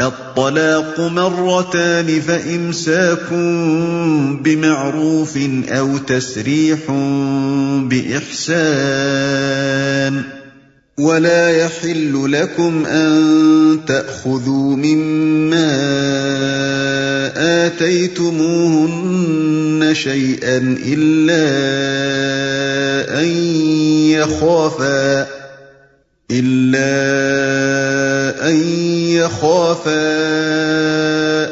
الطلاق مرتان فإمساك بمعروف أو تسريح بإحسان ولا يحل لكم أن تأخذوا مما آتيتموهن شيئا إلا أن يخافا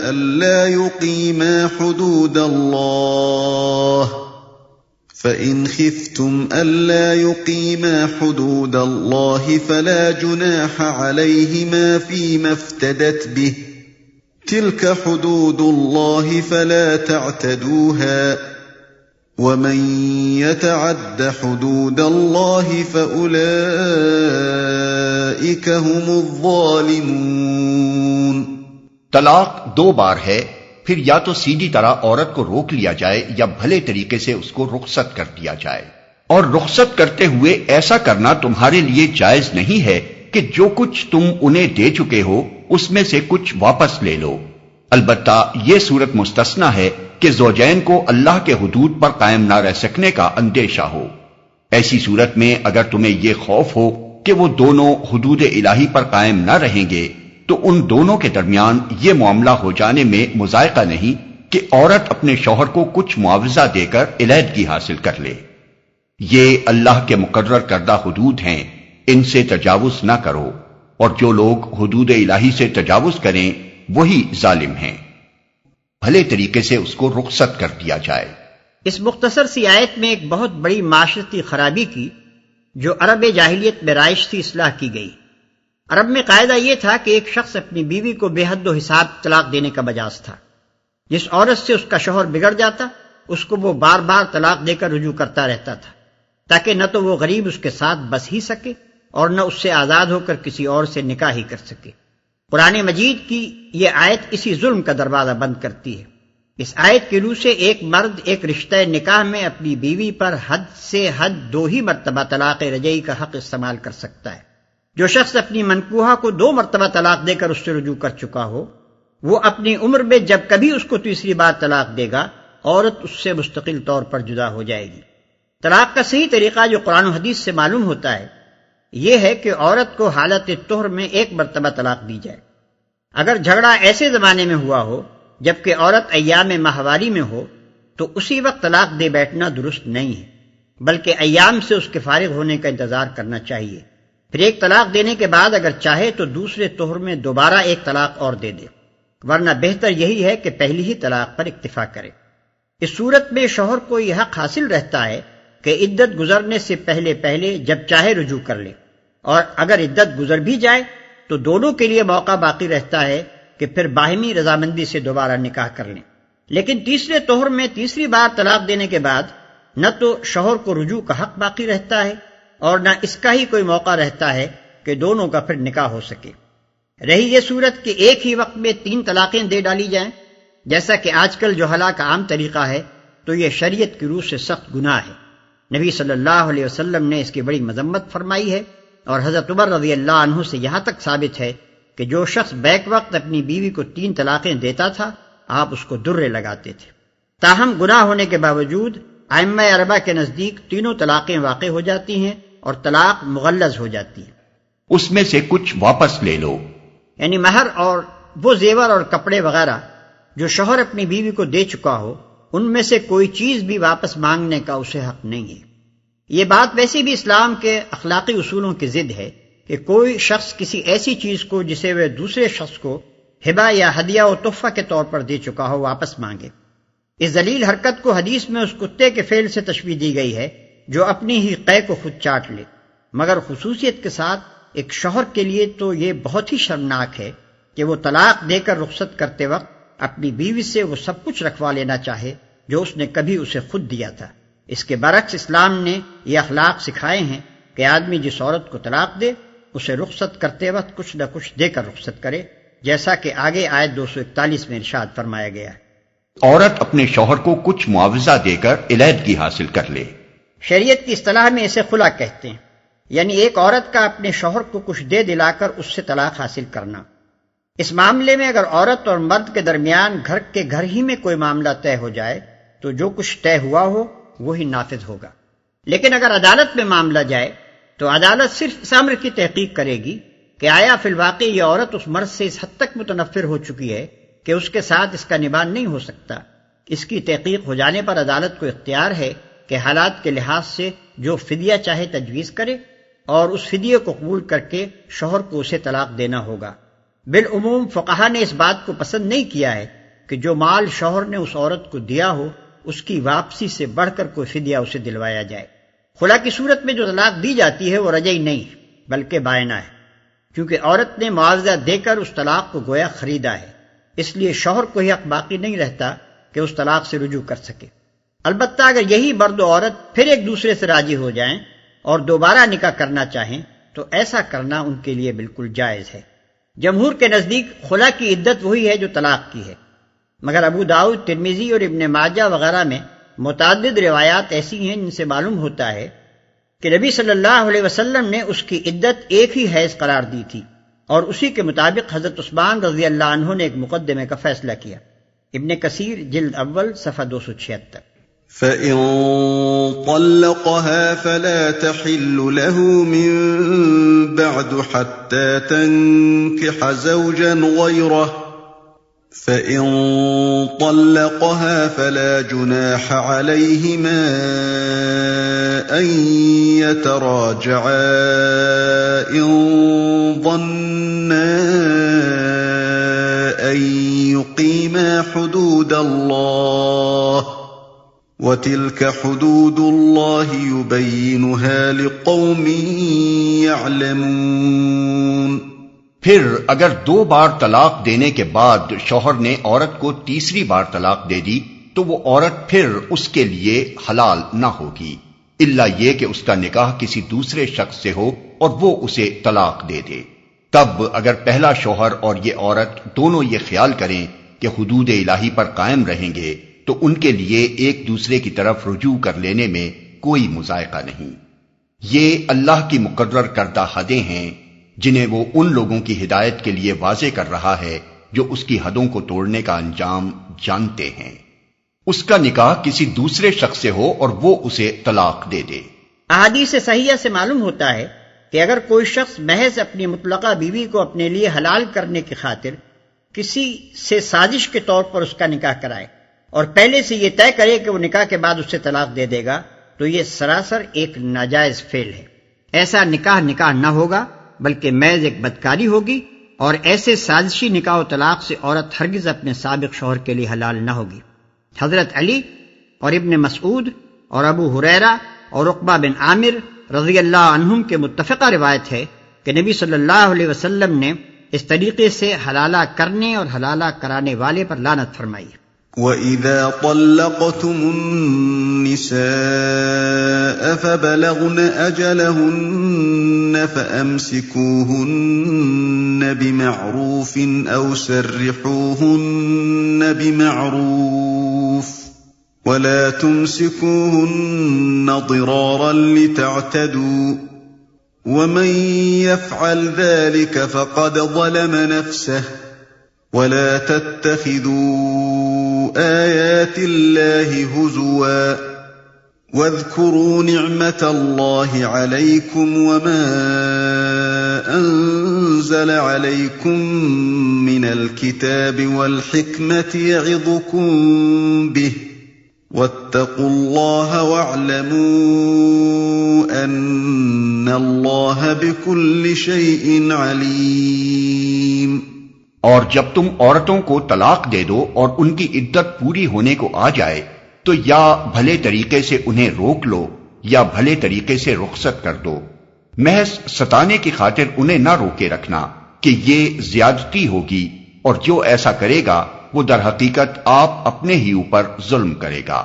ألا يقيما حدود الله فإن خفتم ألا يقيما حدود الله فلا جناح عليهما فيما افتدت به تلك حدود الله فلا تعتدوها ومن يتعد حدود الله فأولئك هم الظالمون۔ طلاق 2 بار ہے، پھر یا تو سیدھی طرح عورت کو روک لیا جائے یا بھلے طریقے سے اس کو رخصت کر دیا جائے، اور رخصت کرتے ہوئے ایسا کرنا تمہارے لیے جائز نہیں ہے کہ جو کچھ تم انہیں دے چکے ہو اس میں سے کچھ واپس لے لو۔ البتہ یہ صورت مستثنی ہے کہ زوجین کو اللہ کے حدود پر قائم نہ رہ سکنے کا اندیشہ ہو۔ ایسی صورت میں اگر تمہیں یہ خوف ہو کہ وہ دونوں حدود الہی پر قائم نہ رہیں گے تو ان دونوں کے درمیان یہ معاملہ ہو جانے میں مضائقہ نہیں کہ عورت اپنے شوہر کو کچھ معاوضہ دے کر علیحدگی حاصل کر لے۔ یہ اللہ کے مقرر کردہ حدود ہیں، ان سے تجاوز نہ کرو، اور جو لوگ حدود الہی سے تجاوز کریں وہی ظالم ہیں۔ بھلے طریقے سے اس کو رخصت کر دیا جائے۔ اس مختصر سی آیت میں ایک بہت بڑی معاشرتی خرابی کی جو عرب جاہلیت میں رائج تھی اصلاح کی گئی۔ عرب میں قاعدہ یہ تھا کہ ایک شخص اپنی بیوی کو بے حد و حساب طلاق دینے کا مجاز تھا۔ جس عورت سے اس کا شوہر بگڑ جاتا اس کو وہ بار بار طلاق دے کر رجوع کرتا رہتا تھا، تاکہ نہ تو وہ غریب اس کے ساتھ بس ہی سکے اور نہ اس سے آزاد ہو کر کسی اور سے نکاح ہی کر سکے۔ قرآن مجید کی یہ آیت اسی ظلم کا دروازہ بند کرتی ہے۔ اس آیت کی روح سے ایک مرد ایک رشتہ نکاح میں اپنی بیوی پر حد سے حد 2 ہی مرتبہ طلاق رجعی کا حق استعمال کر سکتا ہے۔ جو شخص اپنی منکوحہ کو 2 مرتبہ طلاق دے کر اس سے رجوع کر چکا ہو، وہ اپنی عمر میں جب کبھی اس کو تیسری بار طلاق دے گا، عورت اس سے مستقل طور پر جدا ہو جائے گی۔ طلاق کا صحیح طریقہ جو قرآن و حدیث سے معلوم ہوتا ہے یہ ہے کہ عورت کو حالت طہر میں 1 مرتبہ طلاق دی جائے۔ اگر جھگڑا ایسے زمانے میں ہوا ہو جبکہ عورت ایام ماہواری میں ہو تو اسی وقت طلاق دے بیٹھنا درست نہیں ہے، بلکہ ایام سے اس کے فارغ ہونے کا انتظار کرنا چاہیے۔ پھر 1 طلاق دینے کے بعد اگر چاہے تو دوسرے طہر میں دوبارہ 1 طلاق اور دے دے، ورنہ بہتر یہی ہے کہ پہلی ہی طلاق پر اکتفا کرے۔ اس صورت میں شوہر کو یہ حق حاصل رہتا ہے کہ عدت گزرنے سے پہلے جب چاہے رجوع کر لے، اور اگر عدت گزر بھی جائے تو دونوں کے لیے موقع باقی رہتا ہے کہ پھر باہمی رضامندی سے دوبارہ نکاح کر لیں۔ لیکن تیسرے طہر میں تیسری بار طلاق دینے کے بعد نہ تو شوہر کو رجوع کا حق باقی رہتا ہے اور نہ اس کا ہی کوئی موقع رہتا ہے کہ دونوں کا پھر نکاح ہو سکے۔ رہی یہ صورت کہ ایک ہی وقت میں 3 طلاقیں دے ڈالی جائیں، جیسا کہ آج کل جو ہلاک کا عام طریقہ ہے، تو یہ شریعت کی روح سے سخت گناہ ہے۔ نبی صلی اللہ علیہ وسلم نے اس کی بڑی مذمت فرمائی ہے، اور حضرت عمر رضی اللہ عنہ سے یہاں تک ثابت ہے کہ جو شخص بیک وقت اپنی بیوی کو 3 طلاقیں دیتا تھا آپ اس کو درے لگاتے تھے۔ تاہم گناہ ہونے کے باوجود ائمہ 4 کے نزدیک تینوں طلاقیں واقع ہو جاتی ہیں اور طلاق مغلظ ہو جاتی ہے۔ اس میں سے کچھ واپس لے لو، یعنی مہر اور وہ زیور اور کپڑے وغیرہ جو شوہر اپنی بیوی کو دے چکا ہو، ان میں سے کوئی چیز بھی واپس مانگنے کا اسے حق نہیں ہے۔ یہ بات ویسے بھی اسلام کے اخلاقی اصولوں کی ضد ہے کہ کوئی شخص کسی ایسی چیز کو جسے وہ دوسرے شخص کو ہبہ یا ہدیہ و تحفہ کے طور پر دے چکا ہو واپس مانگے۔ اس ذلیل حرکت کو حدیث میں اس کتے کے فعل سے تشبیہ دی گئی ہے جو اپنی ہی قے کو خود چاٹ لے، مگر خصوصیت کے ساتھ ایک شوہر کے لیے تو یہ بہت ہی شرمناک ہے کہ وہ طلاق دے کر رخصت کرتے وقت اپنی بیوی سے وہ سب کچھ رکھوا لینا چاہے جو اس نے کبھی اسے خود دیا تھا۔ اس کے برعکس اسلام نے یہ اخلاق سکھائے ہیں کہ آدمی جس عورت کو طلاق دے اسے رخصت کرتے وقت کچھ نہ کچھ دے کر رخصت کرے، جیسا کہ آگے آیت 241 میں ارشاد فرمایا گیا ہے۔ عورت اپنے شوہر کو کچھ معاوضہ دے کر علیحدگی حاصل کر لے۔ شریعت کی اصطلاح میں اسے خلا کہتے ہیں، یعنی ایک عورت کا اپنے شوہر کو کچھ دے دلا کر اس سے طلاق حاصل کرنا۔ اس معاملے میں اگر عورت اور مرد کے درمیان گھر ہی میں کوئی معاملہ طے ہو جائے تو جو کچھ طے ہوا ہو وہی نافذ ہوگا، لیکن اگر عدالت میں معاملہ جائے تو عدالت صرف اس امر کی تحقیق کرے گی کہ آیا فی الواقع یہ عورت اس مرد سے اس حد تک متنفر ہو چکی ہے کہ اس کے ساتھ اس کا نباہ نہیں ہو سکتا۔ اس کی تحقیق ہو جانے پر عدالت کو اختیار ہے کہ حالات کے لحاظ سے جو فدیہ چاہے تجویز کرے اور اس فدیے کو قبول کر کے شوہر کو اسے طلاق دینا ہوگا۔ بالعموم فقہا نے اس بات کو پسند نہیں کیا ہے کہ جو مال شوہر نے اس عورت کو دیا ہو اس کی واپسی سے بڑھ کر کوئی فدیہ اسے دلوایا جائے۔ خلا کی صورت میں جو طلاق دی جاتی ہے وہ رجعی نہیں بلکہ بائنہ ہے، کیونکہ عورت نے معاوضہ دے کر اس طلاق کو گویا خریدا ہے، اس لیے شوہر کو ہی حق باقی نہیں رہتا کہ اس طلاق سے رجوع کر سکے۔ البتہ اگر یہی مرد و عورت پھر ایک دوسرے سے راضی ہو جائیں اور دوبارہ نکاح کرنا چاہیں تو ایسا کرنا ان کے لیے بالکل جائز ہے۔ جمہور کے نزدیک خلا کی عدت وہی ہے جو طلاق کی ہے، مگر ابو داؤد، ترمذی اور ابن ماجہ وغیرہ میں متعدد روایات ایسی ہیں جن سے معلوم ہوتا ہے کہ نبی صلی اللہ علیہ وسلم نے اس کی عدت ایک ہی حیض قرار دی تھی، اور اسی کے مطابق حضرت عثمان رضی اللہ عنہ نے ایک مقدمے کا فیصلہ کیا۔ ابن کثیر جلد اول صفحہ 276۔ فَإِن طَلَّقَهَا فَلَا تَحِلُّ لَهُ مِن بَعْدُ حَتَّى تَنكِحَ زَوْجًا غَيْرَهُ فَإِن طَلَّقَهَا فَلَا جُنَاحَ عَلَيْهِمَا أَن يَتَرَاجَعَا إِن ظَنَّا أَن يُقِيمَا حُدُودَ اللَّهِ وَتِلْكَ حُدُودُ اللَّهِ يُبَيِّنُهَا لِقَوْمٍ يَعْلَمُونَ۔ پھر اگر 2 بار طلاق دینے کے بعد شوہر نے عورت کو تیسری بار طلاق دے دی تو وہ عورت پھر اس کے لیے حلال نہ ہوگی، الا یہ کہ اس کا نکاح کسی دوسرے شخص سے ہو اور وہ اسے طلاق دے دے۔ تب اگر پہلا شوہر اور یہ عورت دونوں یہ خیال کریں کہ حدود الہی پر قائم رہیں گے تو ان کے لیے ایک دوسرے کی طرف رجوع کر لینے میں کوئی مذائقہ نہیں۔ یہ اللہ کی مقرر کردہ حدیں ہیں جنہیں وہ ان لوگوں کی ہدایت کے لیے واضح کر رہا ہے جو اس کی حدوں کو توڑنے کا انجام جانتے ہیں۔ اس کا نکاح کسی دوسرے شخص سے ہو اور وہ اسے طلاق دے دے۔ احادیث صحیحہ سے معلوم ہوتا ہے کہ اگر کوئی شخص محض اپنی مطلقہ بیوی کو اپنے لیے حلال کرنے کی خاطر کسی سے سازش کے طور پر اس کا نکاح کرائے اور پہلے سے یہ طے کرے کہ وہ نکاح کے بعد اسے طلاق دے دے گا تو یہ سراسر ایک ناجائز فعل ہے۔ ایسا نکاح نہ ہوگا بلکہ محض ایک بدکاری ہوگی، اور ایسے سازشی نکاح و طلاق سے عورت ہرگز اپنے سابق شوہر کے لیے حلال نہ ہوگی۔ حضرت علی اور ابن مسعود اور ابو ہریرہ اور عقبہ بن عامر رضی اللہ عنہم کے متفقہ روایت ہے کہ نبی صلی اللہ علیہ وسلم نے اس طریقے سے حلالہ کرنے اور حلالہ کرانے والے پر لعنت فرمائی۔ وَإِذَا طَلَّقْتُمُ النِّسَاءَ فَبَلَغْنَ أَجَلَهُنَّ فَأَمْسِكُوهُنَّ بِمَعْرُوفٍ أَوْ سَرِّحُوهُنَّ بِمَعْرُوفٍ وَلَا تُمْسِكُوهُنَّ ضِرَارًا لِتَعْتَدُوا وَمَن يَفْعَلْ ذَلِكَ فَقَدْ ظَلَمَ نَفْسَهُ وَلَا تَتَّخِذُوا آيَاتِ اللَّهِ هُزُوًا وَاذْكُرُوا نِعْمَةَ اللَّهِ عَلَيْكُمْ وَمَا أَنزَلَ عَلَيْكُمْ مِنَ الْكِتَابِ وَالْحِكْمَةِ يَعِظُكُمْ بِهِ وَاتَّقُوا اللَّهَ وَاعْلَمُوا أَنَّ اللَّهَ بِكُلِّ شَيْءٍ عَلِيمٌ۔ اور جب تم عورتوں کو طلاق دے دو اور ان کی عدت پوری ہونے کو آ جائے تو یا بھلے طریقے سے انہیں روک لو یا بھلے طریقے سے رخصت کر دو، محض ستانے کی خاطر انہیں نہ روکے رکھنا کہ یہ زیادتی ہوگی، اور جو ایسا کرے گا وہ در حقیقت آپ اپنے ہی اوپر ظلم کرے گا۔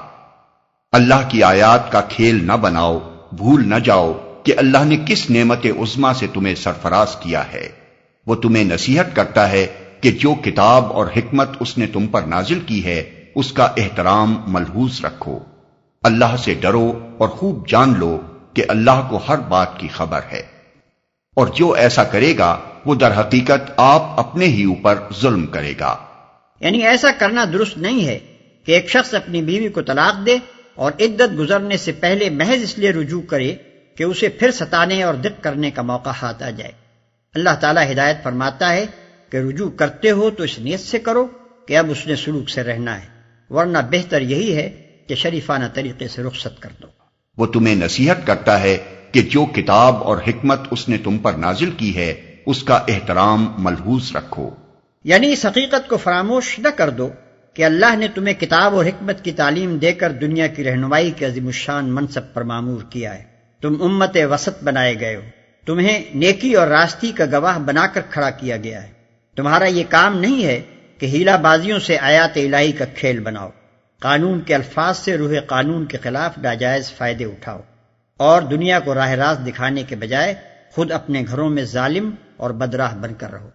اللہ کی آیات کا کھیل نہ بناؤ، بھول نہ جاؤ کہ اللہ نے کس نعمت عظمیٰ سے تمہیں سرفراز کیا ہے۔ وہ تمہیں نصیحت کرتا ہے کہ جو کتاب اور حکمت اس نے تم پر نازل کی ہے اس کا احترام ملحوظ رکھو۔ اللہ سے ڈرو اور خوب جان لو کہ اللہ کو ہر بات کی خبر ہے۔ اور جو ایسا کرے گا وہ در حقیقت آپ اپنے ہی اوپر ظلم کرے گا۔ یعنی ایسا کرنا درست نہیں ہے کہ ایک شخص اپنی بیوی کو طلاق دے اور عدت گزرنے سے پہلے محض اس لیے رجوع کرے کہ اسے پھر ستانے اور دق کرنے کا موقع ہاتھ آ جائے۔ اللہ تعالیٰ ہدایت فرماتا ہے کہ رجوع کرتے ہو تو اس نیت سے کرو کہ اب اس نے سلوک سے رہنا ہے، ورنہ بہتر یہی ہے کہ شریفانہ طریقے سے رخصت کر دو۔ وہ تمہیں نصیحت کرتا ہے کہ جو کتاب اور حکمت اس نے تم پر نازل کی ہے اس کا احترام ملحوظ رکھو، یعنی اس حقیقت کو فراموش نہ کر دو کہ اللہ نے تمہیں کتاب اور حکمت کی تعلیم دے کر دنیا کی رہنمائی کے عظیم الشان منصب پر مامور کیا ہے۔ تم امت وسط بنائے گئے ہو، تمہیں نیکی اور راستی کا گواہ بنا کر کھڑا کیا گیا ہے۔ تمہارا یہ کام نہیں ہے کہ ہیلا بازیوں سے آیات الہی کا کھیل بناؤ، قانون کے الفاظ سے روح قانون کے خلاف ناجائز فائدے اٹھاؤ، اور دنیا کو راہ راست دکھانے کے بجائے خود اپنے گھروں میں ظالم اور بدراہ بن کر رہو۔